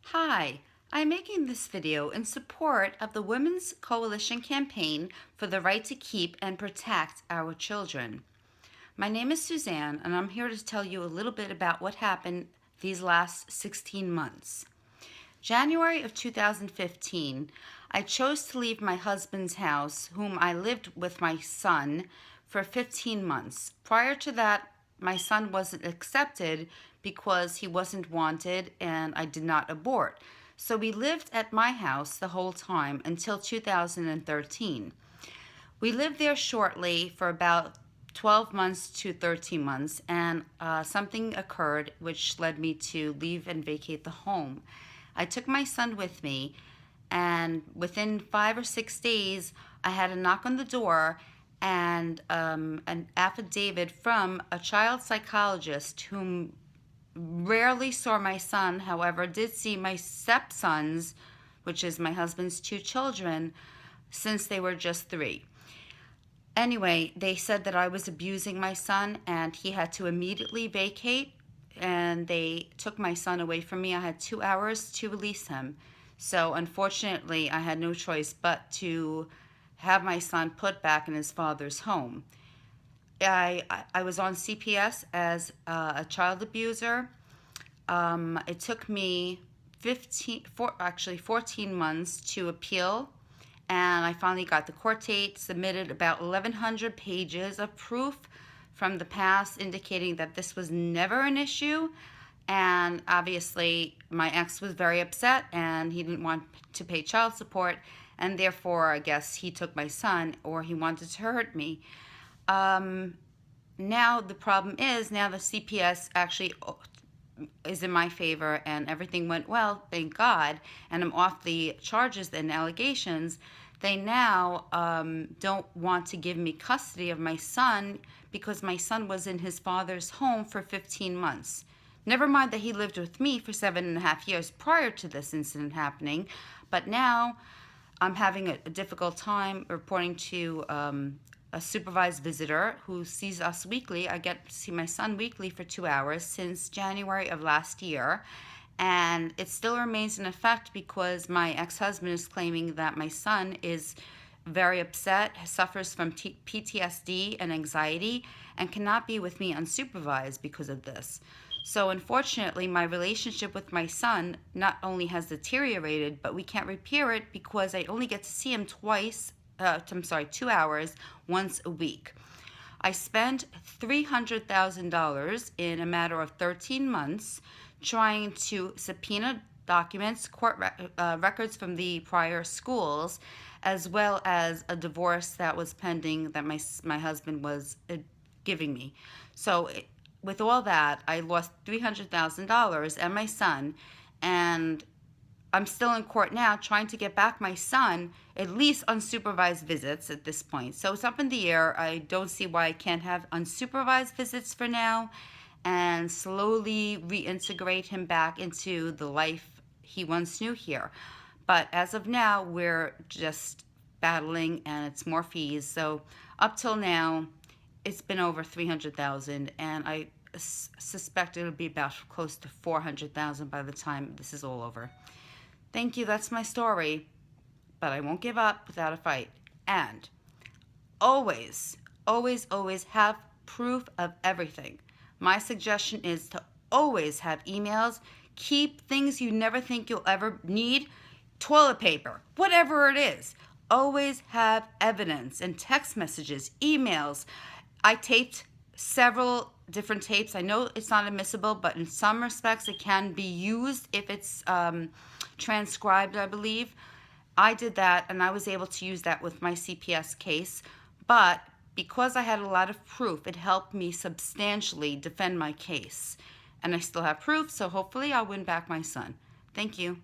Hi, I'm making this video in support of the Women's Coalition campaign for the right to keep and protect our children. My name is Suzanne, and I'm here to tell you a little bit about what happened these last 16 months. January of 2015, I chose to leave my husband's house, whom I lived with my son, for 15 months. Prior to that, my son wasn't accepted because he wasn't wanted and I did not abort. So we lived at my house the whole time until 2013. We lived there shortly for about 12 months to 13 months, and something occurred which led me to leave and vacate the home. I took my son with me, and within 5 or 6 days, I had a knock on the door and an affidavit from a child psychologist whom rarely saw my son, however, did see my stepsons, which is my husband's two children, since they were just 3. Anyway, they said that I was abusing my son and he had to immediately vacate, and they took my son away from me. I had 2 hours to release him. So unfortunately, I had no choice but to have my son put back in his father's home. I was on CPS as a child abuser. It took me 14 months to appeal, and I finally got the court date, submitted about 1,100 pages of proof from the past indicating that this was never an issue. And obviously my ex was very upset and he didn't want to pay child support, and therefore I guess he took my son, or he wanted to hurt me. Now the problem is, now the CPS actually is in my favor and everything went well, thank God, and I'm off the charges and allegations. They now don't want to give me custody of my son because my son was in his father's home for 15 months. Never mind that he lived with me for 7.5 years prior to this incident happening, but now I'm having a difficult time reporting to a supervised visitor who sees us weekly. I get to see my son weekly for 2 hours since January of last year, and it still remains in effect because my ex-husband is claiming that my son is very upset, suffers from PTSD and anxiety, and cannot be with me unsupervised because of this. So unfortunately, my relationship with my son not only has deteriorated, but we can't repair it because I only get to see him 2 hours once a week. I spent $300,000 in a matter of 13 months trying to subpoena documents, court records from the prior schools, as well as a divorce that was pending that my husband was giving me. So with all that, I lost $300,000 and my son, and I'm still in court now trying to get back my son, at least unsupervised visits at this point. So it's up in the air. I don't see why I can't have unsupervised visits for now and slowly reintegrate him back into the life he once knew here. But as of now, we're just battling and it's more fees. So up till now, it's been over $300,000, and I suspect it'll be about close to $400,000 by the time this is all over. Thank you, that's my story, but I won't give up without a fight. And always, always, always have proof of everything. My suggestion is to always have emails. Keep things you never think you'll ever need. Toilet paper, whatever it is. Always have evidence and text messages, emails. I taped several different tapes. I know it's not admissible, but in some respects it can be used if it's transcribed, I believe. I did that, and I was able to use that with my CPS case, but because I had a lot of proof, it helped me substantially defend my case. And I still have proof, so hopefully I'll win back my son. Thank you.